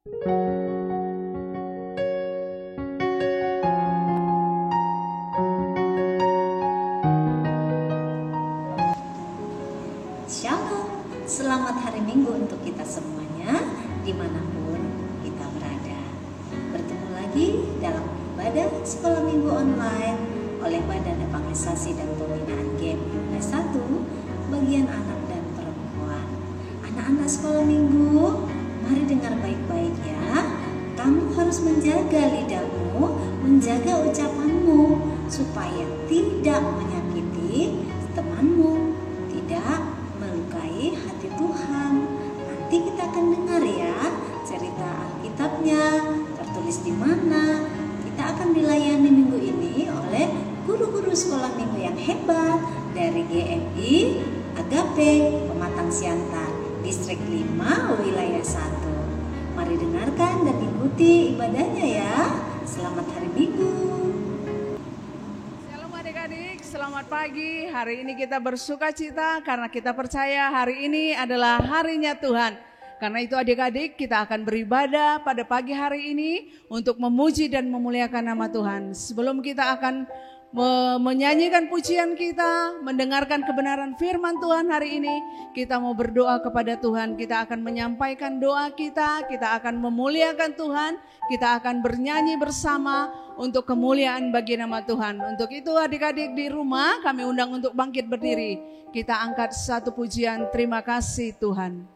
Shalom, selamat hari Minggu untuk kita semuanya, dimanapun kita berada. Bertemu lagi dalam ibadah sekolah minggu online oleh Badan Evangelisasi dan Pembinaan GMI 1, bagian anak dan perempuan. Anak-anak sekolah minggu, mari dengar baik-baik ya. Kamu harus menjaga lidahmu, menjaga ucapanmu, supaya tidak menyakiti temanmu, tidak melukai hati Tuhan. Nanti kita akan dengar ya cerita Alkitabnya, tertulis di mana. Kita akan dilayani minggu ini oleh guru-guru sekolah minggu yang hebat dari GMI Agape Pematang Siantar, Distrik 5, Wilayah 1. Mari dengarkan dan ikuti ibadahnya ya. Selamat hari Minggu. Shalom adik-adik, selamat pagi. Hari ini kita bersuka cita karena kita percaya hari ini adalah harinya Tuhan. Karena itu adik-adik, kita akan beribadah pada pagi hari ini untuk memuji dan memuliakan nama Tuhan. Sebelum kita akan menyanyikan pujian kita, mendengarkan kebenaran firman Tuhan hari ini, kita mau berdoa kepada Tuhan. Kita akan menyampaikan doa kita akan memuliakan Tuhan, kita akan bernyanyi bersama untuk kemuliaan bagi nama Tuhan. Untuk itu adik-adik di rumah kami undang untuk bangkit berdiri. Kita angkat satu pujian, terima kasih Tuhan.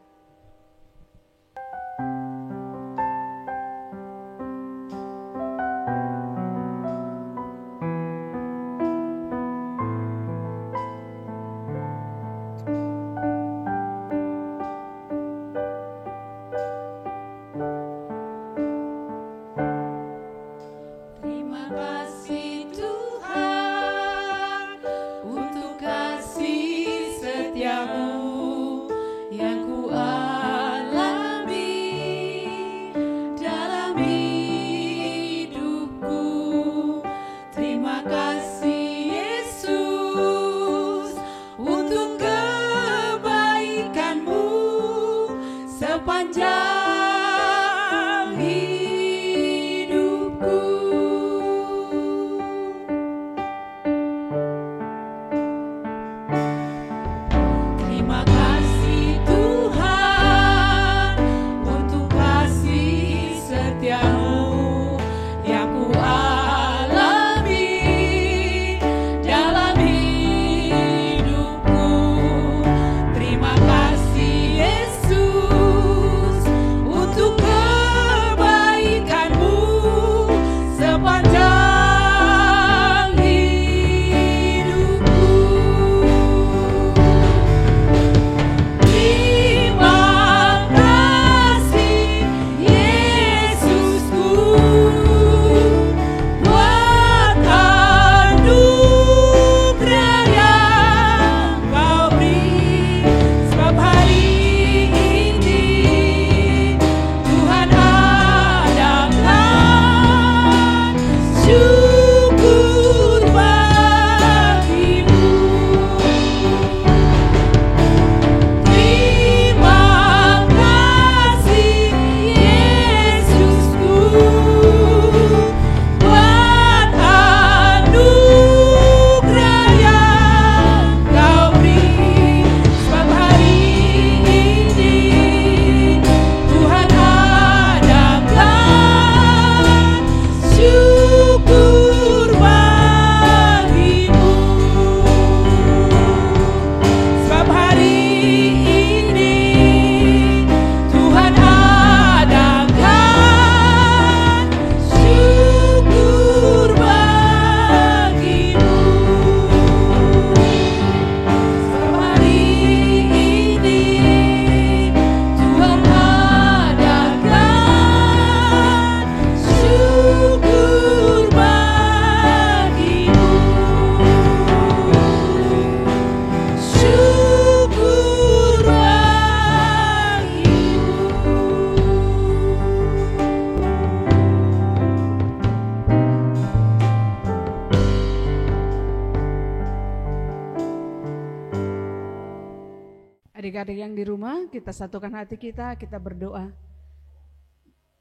Adik-adik yang di rumah, kita satukan hati kita berdoa.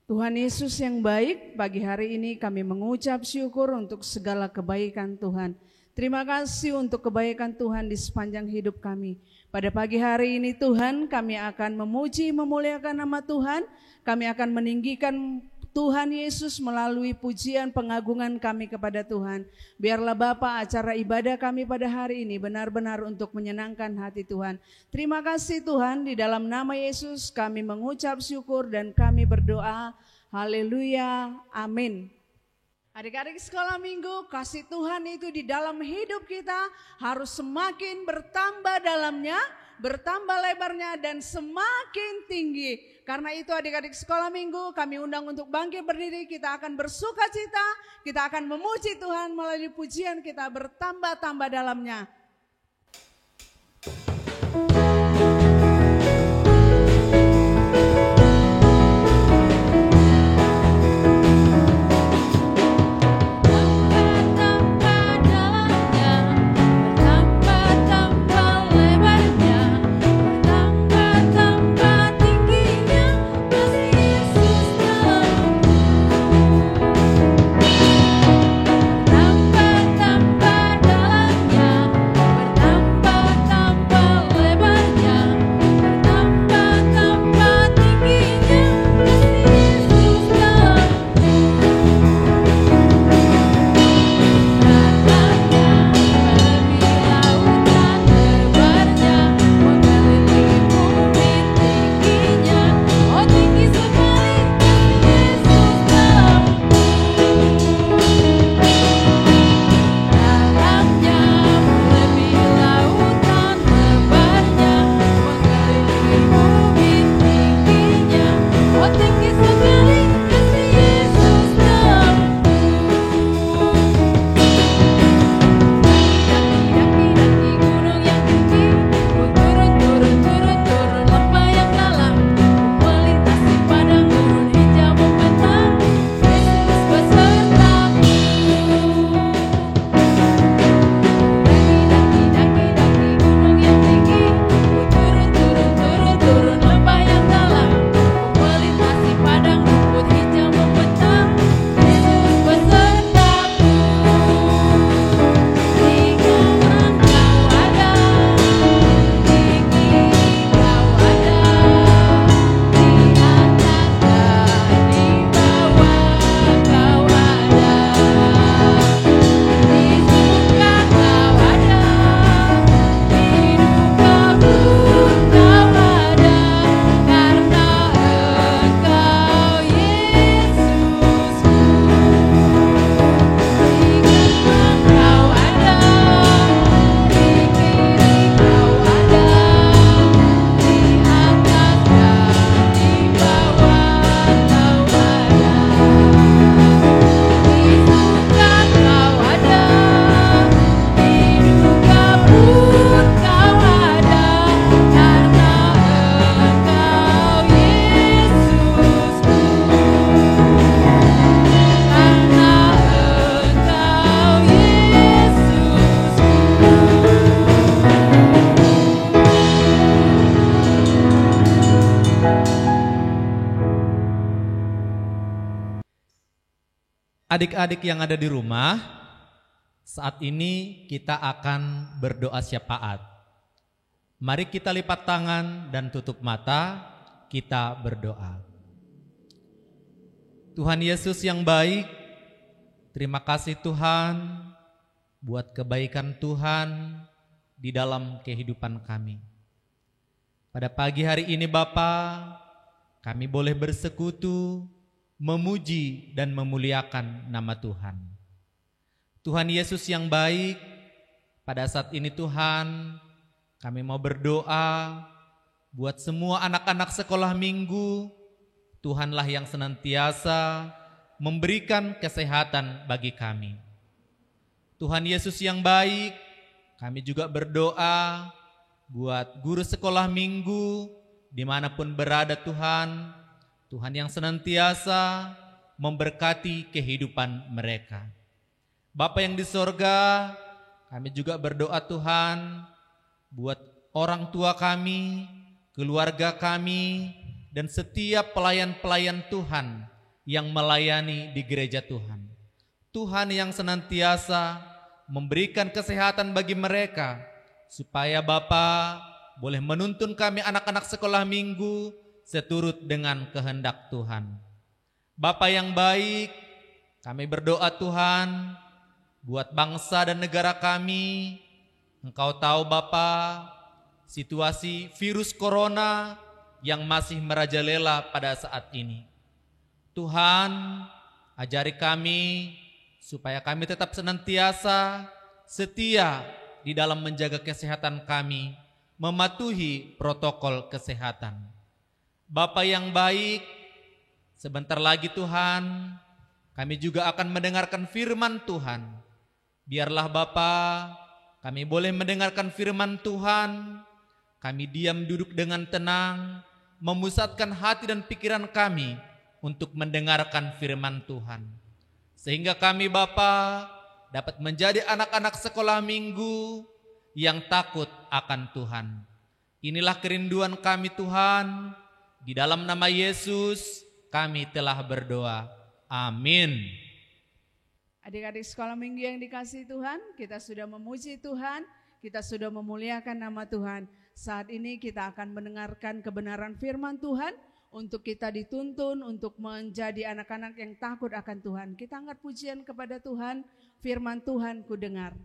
Tuhan Yesus yang baik, pagi hari ini kami mengucap syukur untuk segala kebaikan Tuhan. Terima kasih untuk kebaikan Tuhan di sepanjang hidup kami. Pada pagi hari ini Tuhan, kami akan memuji, memuliakan nama Tuhan. Kami akan meninggikan Tuhan Yesus melalui pujian pengagungan kami kepada Tuhan. Biarlah Bapa, acara ibadah kami pada hari ini benar-benar untuk menyenangkan hati Tuhan. Terima kasih Tuhan, di dalam nama Yesus kami mengucap syukur dan kami berdoa. Haleluya, amin. Adik-adik sekolah minggu, kasih Tuhan itu di dalam hidup kita harus semakin bertambah dalamnya, bertambah lebarnya dan semakin tinggi. Karena itu adik-adik sekolah minggu kami undang untuk bangkit berdiri, kita akan bersuka cita, kita akan memuji Tuhan melalui pujian kita bertambah-tambah dalamnya. Adik-adik yang ada di rumah, saat ini kita akan berdoa syafaat. Mari kita lipat tangan dan tutup mata, kita berdoa. Tuhan Yesus yang baik, terima kasih Tuhan buat kebaikan Tuhan di dalam kehidupan kami. Pada pagi hari ini Bapa, kami boleh bersekutu, memuji dan memuliakan nama Tuhan. Tuhan Yesus yang baik, pada saat ini Tuhan, kami mau berdoa buat semua anak-anak sekolah minggu. Tuhanlah yang senantiasa memberikan kesehatan bagi kami. Tuhan Yesus yang baik, kami juga berdoa buat guru sekolah minggu dimanapun berada Tuhan. Tuhan yang senantiasa memberkati kehidupan mereka. Bapa yang di sorga, kami juga berdoa Tuhan buat orang tua kami, keluarga kami, dan setiap pelayan-pelayan Tuhan yang melayani di gereja Tuhan. Tuhan yang senantiasa memberikan kesehatan bagi mereka, supaya Bapa boleh menuntun kami anak-anak sekolah minggu seturut dengan kehendak Tuhan. Bapa yang baik, kami berdoa Tuhan, buat bangsa dan negara kami. Engkau tahu Bapa, situasi virus corona yang masih merajalela pada saat ini. Tuhan, ajari kami supaya kami tetap senantiasa setia di dalam menjaga kesehatan kami, mematuhi protokol kesehatan. Bapa yang baik, sebentar lagi Tuhan, kami juga akan mendengarkan firman Tuhan. Biarlah Bapa, kami boleh mendengarkan firman Tuhan, kami diam duduk dengan tenang, memusatkan hati dan pikiran kami untuk mendengarkan firman Tuhan. Sehingga kami Bapa dapat menjadi anak-anak sekolah minggu yang takut akan Tuhan. Inilah kerinduan kami Tuhan. Di dalam nama Yesus kami telah berdoa. Amin. Adik-adik sekolah minggu yang dikasihi Tuhan, kita sudah memuji Tuhan, kita sudah memuliakan nama Tuhan. Saat ini kita akan mendengarkan kebenaran firman Tuhan untuk kita dituntun untuk menjadi anak-anak yang takut akan Tuhan. Kita angkat pujian kepada Tuhan, firman Tuhan ku dengar.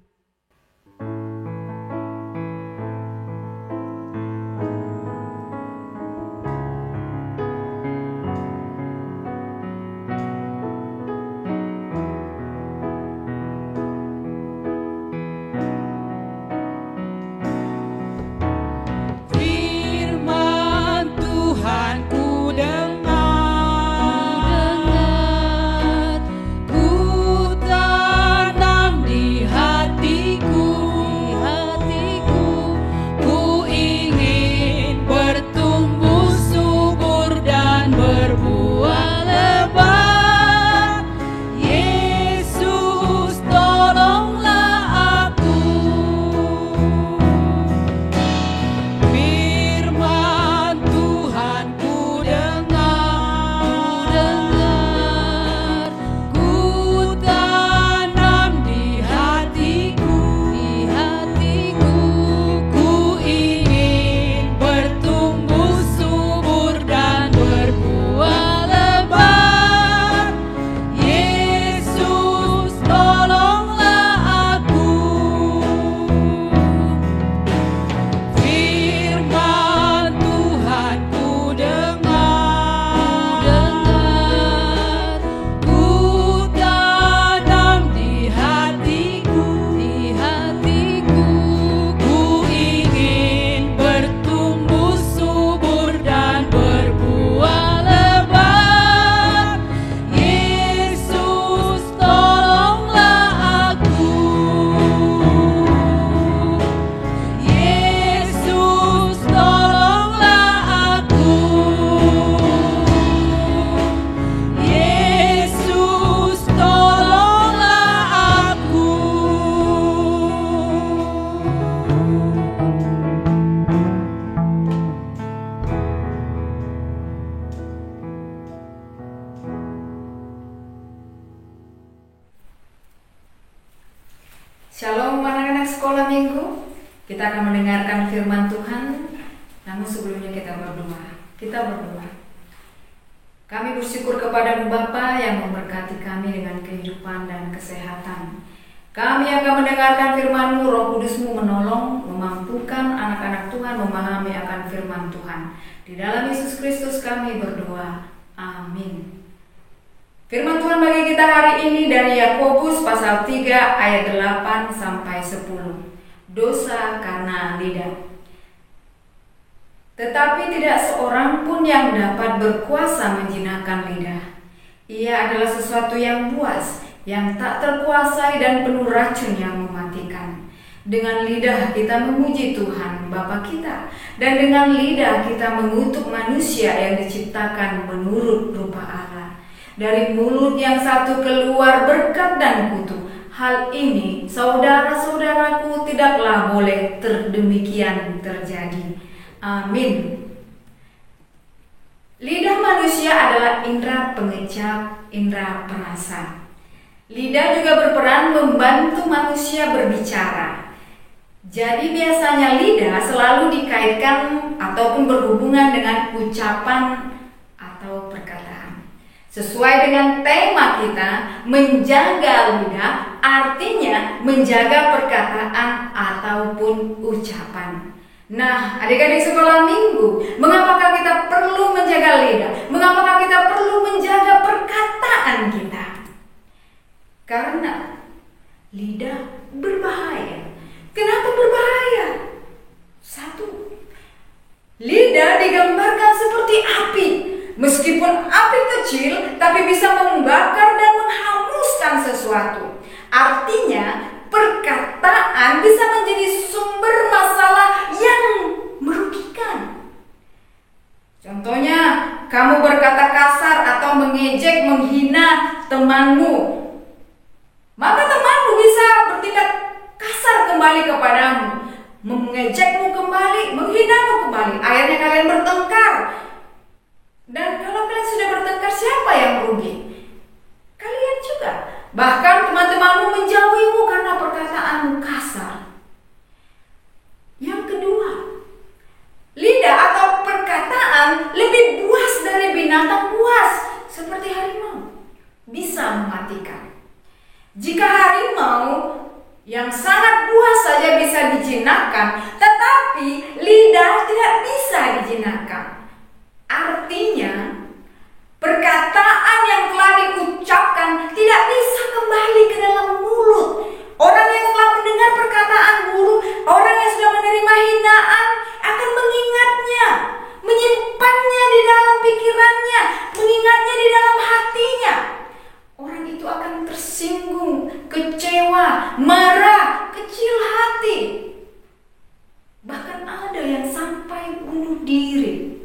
Shalom anak-anak sekolah minggu. Kita akan mendengarkan firman Tuhan. Namun sebelumnya kita berdoa. Kami bersyukur kepada-Mu Bapa yang memberkati kami dengan kehidupan dan kesehatan. Kami akan mendengarkan firman-Mu, Roh Kudus-Mu menolong, memampukan anak-anak Tuhan memahami akan firman Tuhan. Di dalam Yesus Kristus kami berdoa. Amin. Firman Tuhan bagi kita hari ini dari Yakobus pasal 3 ayat 8 sampai 10. Dosa karena lidah. Tetapi tidak seorang pun yang dapat berkuasa menjinakkan lidah. Ia adalah sesuatu yang buas, yang tak terkuasai dan penuh racun yang mematikan. Dengan lidah kita memuji Tuhan Bapa kita, dan dengan lidah kita mengutuk manusia yang diciptakan menurut rupa Allah. Dari mulut yang satu keluar berkat dan kutuk. Hal ini, saudara-saudaraku, tidaklah boleh demikian terjadi. Amin. Lidah manusia adalah indera mengecap indera perasa. Lidah juga berperan membantu manusia berbicara. Jadi biasanya lidah selalu dikaitkan ataupun berhubungan dengan ucapan atau perkataan. Sesuai dengan tema kita, menjaga lidah artinya menjaga perkataan ataupun ucapan. Nah, adik-adik sekolah minggu, mengapakah kita perlu menjaga lidah? Mengapakah kita perlu menjaga perkataan kita? Karena lidah berbahaya. Kenapa berbahaya? Satu, lidah digambarkan seperti api. Meskipun api kecil, tapi bisa membakar dan menghanguskan sesuatu. Artinya, perkataan bisa menjadi sumber masalah yang merugikan. Contohnya, kamu berkata kasar atau mengejek, menghina temanmu. Maka temanmu bisa bertindak kasar kembali kepadamu, mengejekmu kembali, menghinamu kembali. Akhirnya kalian bertengkar. Dan kalau kalian sudah bertengkar, siapa yang merugi? Kalian juga. Bahkan teman-temanmu menjauhimu karena perkataanmu kasar. Yang kedua, lidah atau perkataan lebih buas dari binatang buas, seperti harimau. Bisa mematikan. Jika harimau yang sangat buas saja bisa dijinakkan, tetapi lidah tidak bisa dijinakkan. Artinya, perkataan yang telah diucapkan tidak bisa kembali ke dalam mulut. Orang yang telah mendengar perkataan buruk, orang yang sudah menerima hinaan akan mengingatnya, menyimpannya di dalam pikirannya, mengingatnya di dalam hatinya. Orang itu akan tersinggung, kecewa, marah, kecil hati. Bahkan ada yang sampai bunuh diri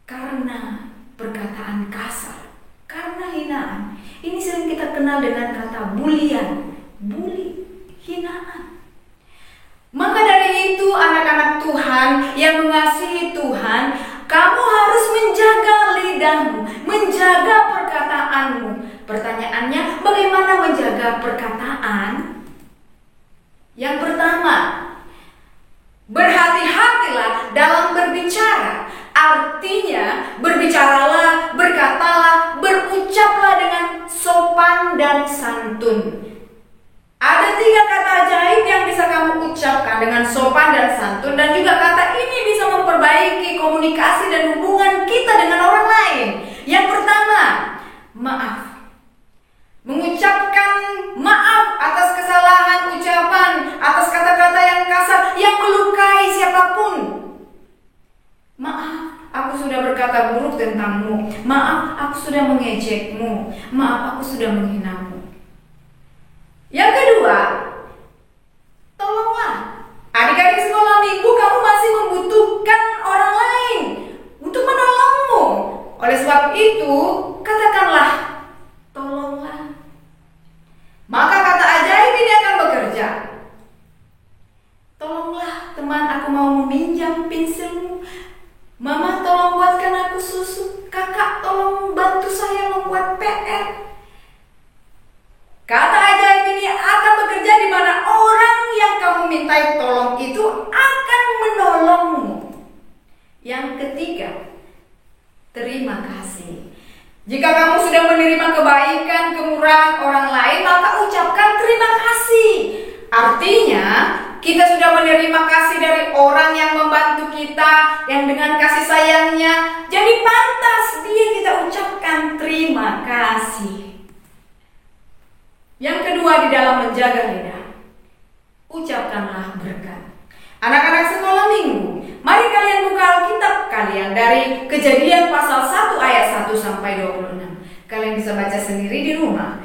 karena perkataan kasar, karena hinaan. Ini sering kita kenal dengan kata bulian, bully, hinaan. Maka dari itu anak-anak Tuhan yang mengasihi Tuhan, kamu harus menjaga lidahmu, menjaga perkataanmu. Pertanyaannya, bagaimana menjaga perkataan? Yang pertama, berhati-hatilah dalam berbicara. Artinya, berbicaralah, berkatalah, berucaplah dengan sopan dan santun. Ada 3 kata ajaib yang bisa kamu ucapkan dengan sopan dan santun, dan juga kata ini bisa memperbaiki komunikasi dan hubungan kita dengan orang lain. Yang pertama, maaf. Mengucapkan maaf atas kesalahan ucapan, atas kata-kata yang kasar yang melukai siapapun. Maaf, aku sudah berkata buruk tentangmu. Maaf, aku sudah mengejekmu. Maaf, aku sudah menghinamu. Yang kedua, tolonglah. Adik-adik sekolah minggu, kamu masih membutuhkan orang lain untuk menolongmu. Oleh sebab itu, katakanlah, tolonglah. Maka kata ajaib ini akan bekerja. Tolonglah teman, aku mau meminjam pensilmu. Mama, tolong buatkan aku susu. Kakak, tolong bantu saya membuat PR. Kata ajaib ini akan bekerja di mana orang yang kamu mintai tolong itu akan menolongmu. Yang ketiga, terima kasih. Jika kamu sudah menerima kebaikan, kemurahan orang lain, maka ucapkan terima kasih. Artinya, kita sudah menerima kasih dari orang yang membantu kita, yang dengan kasih sayangnya, jadi pantas dia kita ucapkan terima kasih. Yang kedua, di dalam menjaga lidah, ucapkanlah berkat. Anak-anak sekolah minggu, mari kalian buka Alkitab kalian dari Kejadian pasal 1 ayat 1 sampai 26. Kalian bisa baca sendiri di rumah.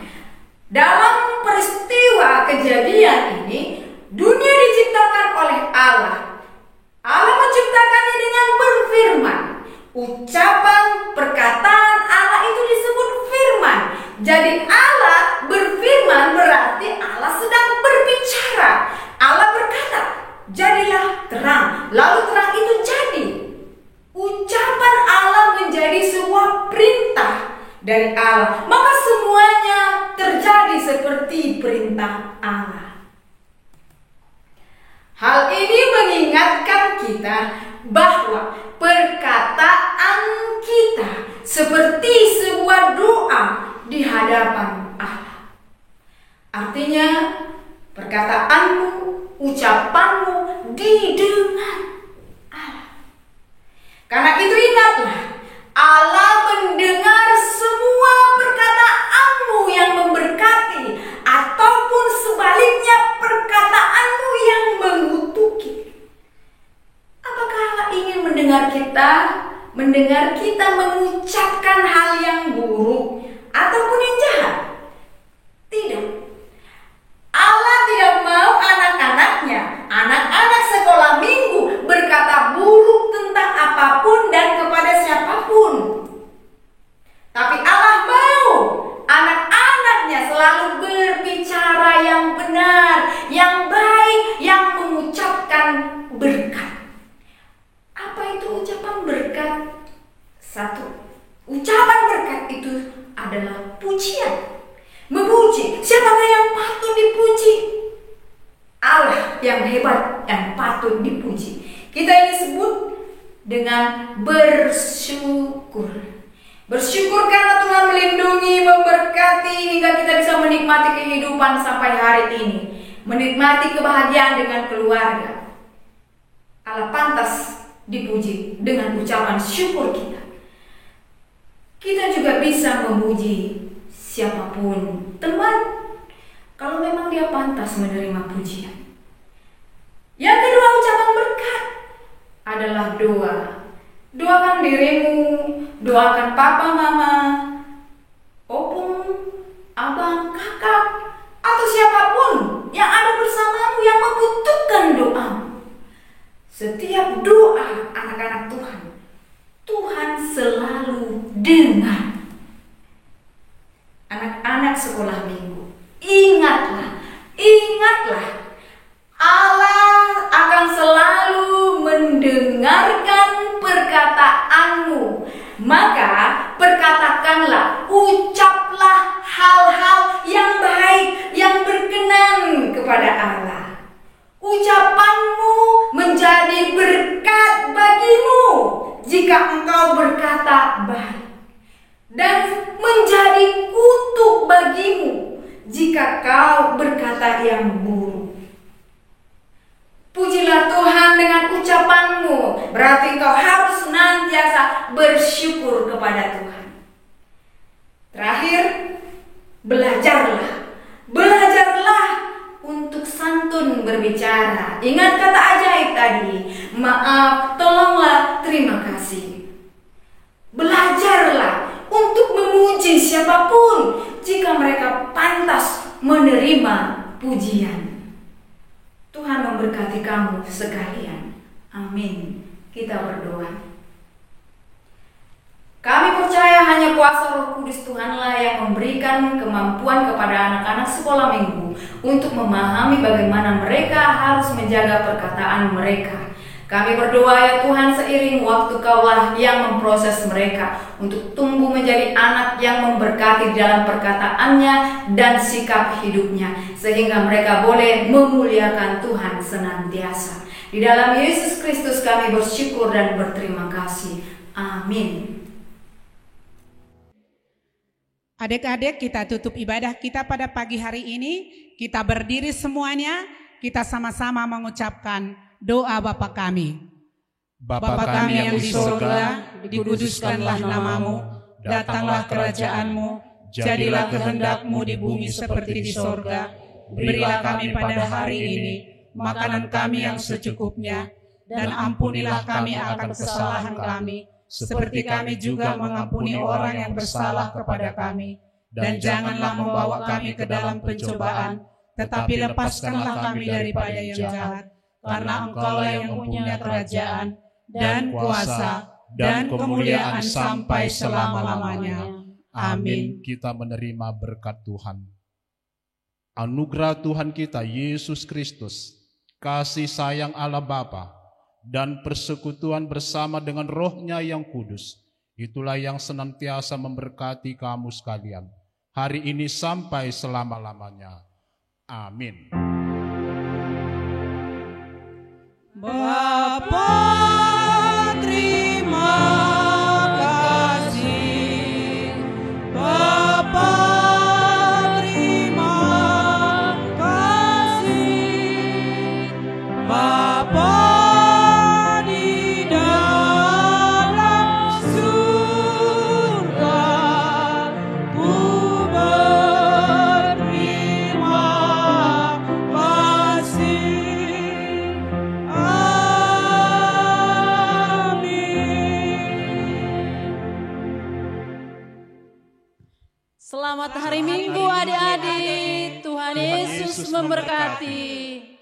Dalam peristiwa kejadian ini, dunia diciptakan oleh Allah. Allah menciptakannya dengan berfirman. Ucapan perkataan Allah itu disebut firman. Jadi Allah berfirman berarti Allah sedang berbicara. Allah berkata, jadilah terang. Lalu terang itu jadi. Ucapan Allah menjadi sebuah perintah. dari Allah, maka semuanya terjadi seperti perintah Allah. Hal ini mengingatkan kita bahwa perkataan kita seperti sebuah doa di hadapan Allah. Artinya, perkataanmu, ucapanmu didengar Allah. Karena itu ingatlah, Allah mendengar semua perkataanmu yang memberkati, ataupun sebaliknya perkataanmu yang mengutuki. Apakah Allah ingin mendengar kita mengucapkan hal yang buruk ataupun yang jahat? Tidak. Allah tidak mau anak-anaknya, anak-anak sekolah minggu berkata buruk tentang apapun dan kepada siapapun. Tapi Allah mau anak-anaknya selalu berbicara yang benar, yang baik, yang mengucapkan berkat. Apa itu ucapan berkat? Satu, ucapan berkat itu adalah pujian. Memuji. Siapakah yang patut dipuji? Allah yang hebat, yang patut dipuji. Kita ini sebut dengan bersyukur. Bersyukur karena Tuhan melindungi, memberkati hingga kita bisa menikmati kehidupan sampai hari ini. Menikmati kebahagiaan dengan keluarga. Allah pantas dipuji dengan ucapan syukur kita. Kita juga bisa memuji siapapun, teman, kalau memang dia pantas menerima pujian. Yang kedua, ucapan berkat adalah doa. Doakan dirimu, doakan papa, mama, opung, abang, kakak, atau siapapun yang ada bersamamu yang membutuhkan doa. Setiap doa anak-anak Tuhan, Tuhan selalu dengar. Anak-anak sekolah minggu, ingatlah, Allah akan selalu mendengarkan perkataanmu. Maka perkatakanlah, ucaplah hal-hal yang baik, yang berkenan kepada Allah. Ucapanmu menjadi berkat bagimu jika engkau berkata baik, dan menjadi kutuk bagimu jika kau berkata yang buruk. Pujilah Tuhan dengan ucapanmu, berarti kau harus senantiasa bersyukur kepada Tuhan. Terakhir, belajarlah untuk santun berbicara. Ingat kata ajaib tadi, maaf, tolonglah, terima kasih. Belajarlah untuk memuji siapapun jika mereka pantas menerima pujian. Tuhan memberkati kamu sekalian. Amin. Kita berdoa. Kami percaya hanya kuasa Roh Kudus Tuhanlah yang memberikan kemampuan kepada anak-anak sekolah minggu untuk memahami bagaimana mereka harus menjaga perkataan mereka. Kami berdoa ya Tuhan, seiring waktu Kaulah yang memproses mereka untuk tumbuh menjadi anak yang memberkati dalam perkataannya dan sikap hidupnya, sehingga mereka boleh memuliakan Tuhan senantiasa. Di dalam Yesus Kristus kami bersyukur dan berterima kasih. Amin. Adik-adik, kita tutup ibadah kita pada pagi hari ini. Kita berdiri semuanya, kita sama-sama mengucapkan doa Bapa kami. Bapa kami yang di surga, dikuduskanlah namamu, datanglah kerajaanmu, jadilah kehendak-Mu di bumi seperti di surga. Berilah kami pada hari ini makanan kami yang secukupnya, dan ampunilah kami akan kesalahan kami, seperti kami juga mengampuni orang yang bersalah kepada kami. Dan janganlah membawa kami ke dalam pencobaan, tetapi lepaskanlah kami daripada yang jahat. Karena Engkaulah yang mempunyai kerajaan dan kuasa dan kemuliaan sampai selama-lamanya. Amin. Kita menerima berkat Tuhan. Anugerah Tuhan kita Yesus Kristus, kasih sayang Allah Bapa, dan persekutuan bersama dengan Roh-Nya yang kudus, Itulah yang senantiasa memberkati kamu sekalian, hari ini sampai selama-lamanya. Amin. Bapa, terima kasih. Bapa, terima kasih. Bapa di dalam surga, ku berterima kasih. Selamat hari Minggu adik-adik. Tuhan Yesus memberkati.